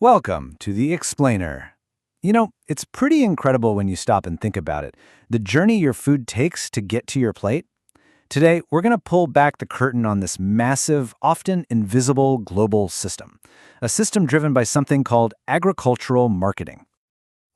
Welcome to The Explainer. It's pretty incredible when you stop and think about it. The journey your food takes to get to your plate. Today, we're going to pull back the curtain on this massive, often invisible global system. A system driven by something called agricultural marketing.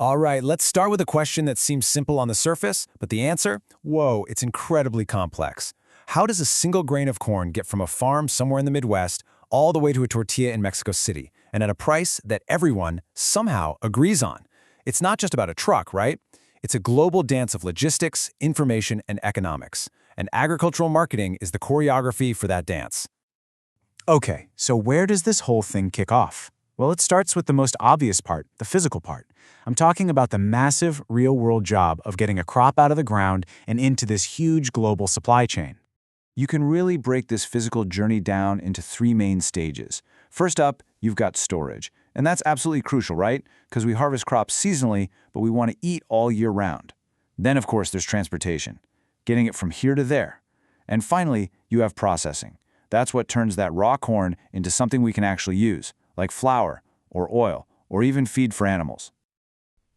All right, let's start with a question that seems simple on the surface, but the answer? Whoa, it's incredibly complex. How does a single grain of corn get from a farm somewhere in the Midwest all the way to a tortilla in Mexico City, and at a price that everyone somehow agrees on? It's not just about a truck, right? It's a global dance of logistics, information, and economics. And agricultural marketing is the choreography for that dance. Okay, so where does this whole thing kick off? Well, it starts with the most obvious part, the physical part. I'm talking about the massive, real-world job of getting a crop out of the ground and into this huge global supply chain. You can really break this physical journey down into three main stages. First up, you've got storage. And that's absolutely crucial, right? Because we harvest crops seasonally, but we want to eat all year round. Then, of course, there's transportation, getting it from here to there. And finally, you have processing. That's what turns that raw corn into something we can actually use, like flour or oil, or even feed for animals.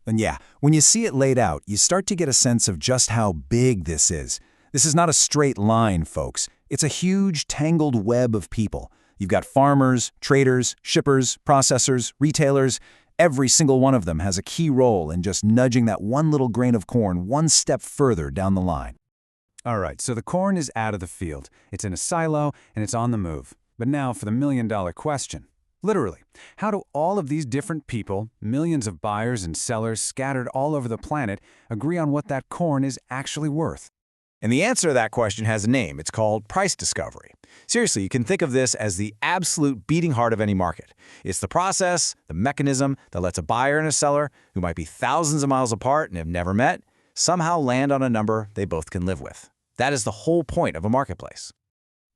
And yeah, when you see it laid out, you start to get a sense of just how big this is. This is not a straight line, folks. It's a huge, tangled web of people. You've got farmers, traders, shippers, processors, retailers. Every single one of them has a key role in just nudging that one little grain of corn one step further down the line. All right, so the corn is out of the field. It's in a silo, and it's on the move. But now for the million-dollar question. Literally, how do all of these different people, millions of buyers and sellers scattered all over the planet, agree on what that corn is actually worth? And the answer to that question has a name. It's called price discovery. Seriously, you can think of this as the absolute beating heart of any market. It's the process, the mechanism that lets a buyer and a seller, who might be thousands of miles apart and have never met, somehow land on a number they both can live with. That is the whole point of a marketplace.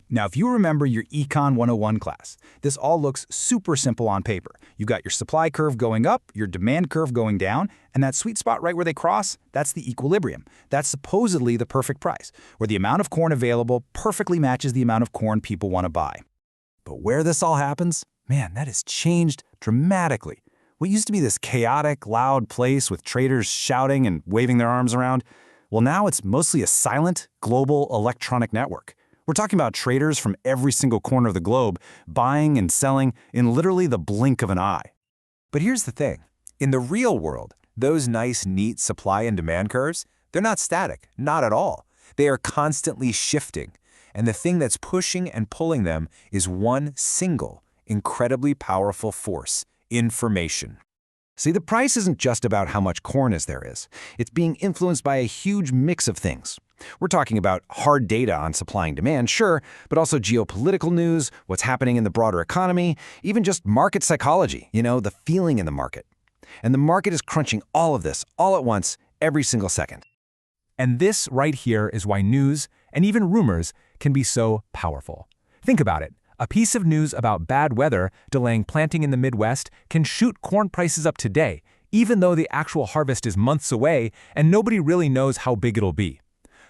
Now, if you remember your Econ 101 class, this all looks super simple on paper. You've got your supply curve going up, your demand curve going down, and that sweet spot right where they cross, that's the equilibrium. That's supposedly the perfect price, where the amount of corn available perfectly matches the amount of corn people want to buy. But where this all happens, man, that has changed dramatically. What used to be this chaotic, loud place with traders shouting and waving their arms around, well, now it's mostly a silent, global electronic network. We're talking about traders from every single corner of the globe buying and selling in literally the blink of an eye. But here's the thing. In the real world, those nice, neat supply and demand curves, they're not static, not at all. They are constantly shifting. And the thing that's pushing and pulling them is one single, incredibly powerful force: information. See, the price isn't just about how much corn there is. It's being influenced by a huge mix of things. We're talking about hard data on supply and demand, sure, but also geopolitical news, what's happening in the broader economy, even just market psychology, the feeling in the market. And the market is crunching all of this, all at once, every single second. And this right here is why news, and even rumors, can be so powerful. Think about it. A piece of news about bad weather delaying planting in the Midwest can shoot corn prices up today, even though the actual harvest is months away and nobody really knows how big it'll be.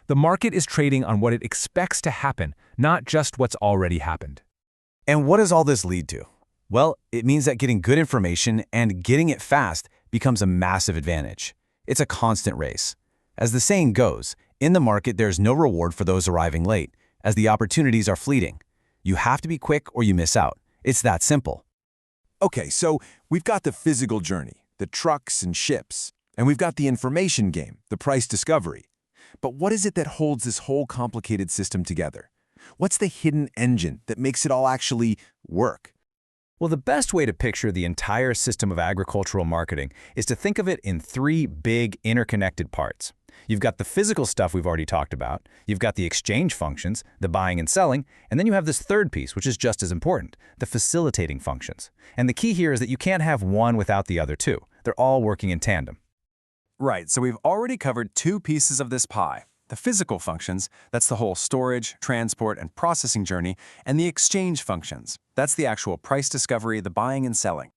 The market is trading on what it expects to happen, not just what's already happened. And what does all this lead to? Well, it means that getting good information and getting it fast becomes a massive advantage. It's a constant race. As the saying goes, in the market there's no reward for those arriving late, as the opportunities are fleeting. You have to be quick or you miss out. It's that simple. Okay, so we've got the physical journey, the trucks and ships, and we've got the information game, the price discovery. But what is it that holds this whole complicated system together? What's the hidden engine that makes it all actually work? Well, the best way to picture the entire system of agricultural marketing is to think of it in three big interconnected parts. You've got the physical stuff we've already talked about, you've got the exchange functions, the buying and selling, and then you have this third piece, which is just as important, the facilitating functions. And the key here is that you can't have one without the other two. They're all working in tandem. Right, so we've already covered two pieces of this pie. The physical functions, that's the whole storage, transport, and processing journey, and the exchange functions. That's the actual price discovery, the buying and selling.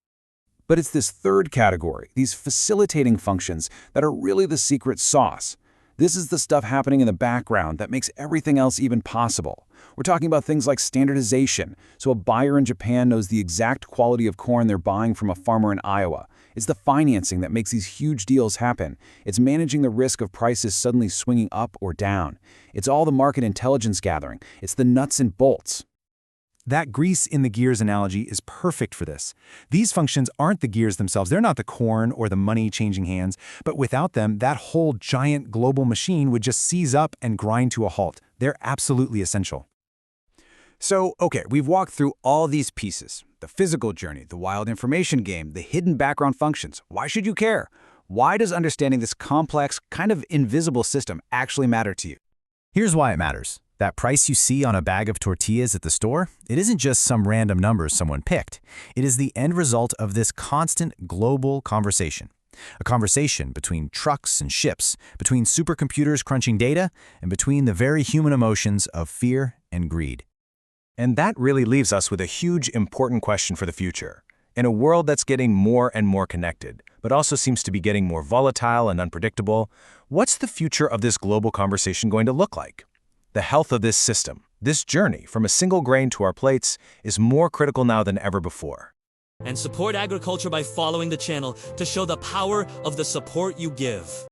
But it's this third category, these facilitating functions, that are really the secret sauce. This is the stuff happening in the background that makes everything else even possible. We're talking about things like standardization, so a buyer in Japan knows the exact quality of corn they're buying from a farmer in Iowa. It's the financing that makes these huge deals happen. It's managing the risk of prices suddenly swinging up or down. It's all the market intelligence gathering. It's the nuts and bolts. That grease in the gears analogy is perfect for this. These functions aren't the gears themselves. They're not the corn or the money changing hands. But without them, that whole giant global machine would just seize up and grind to a halt. They're absolutely essential. So, okay, we've walked through all these pieces. The physical journey, the wild information game, the hidden background functions. Why should you care? Why does understanding this complex, kind of invisible system actually matter to you? Here's why it matters. That price you see on a bag of tortillas at the store, it isn't just some random numbers someone picked. It is the end result of this constant global conversation. A conversation between trucks and ships, between supercomputers crunching data, and between the very human emotions of fear and greed. And that really leaves us with a huge, important question for the future. In a world that's getting more and more connected, but also seems to be getting more volatile and unpredictable, what's the future of this global conversation going to look like? The health of this system, this journey from a single grain to our plates, is more critical now than ever before. And support agriculture by following the channel to show the power of the support you give.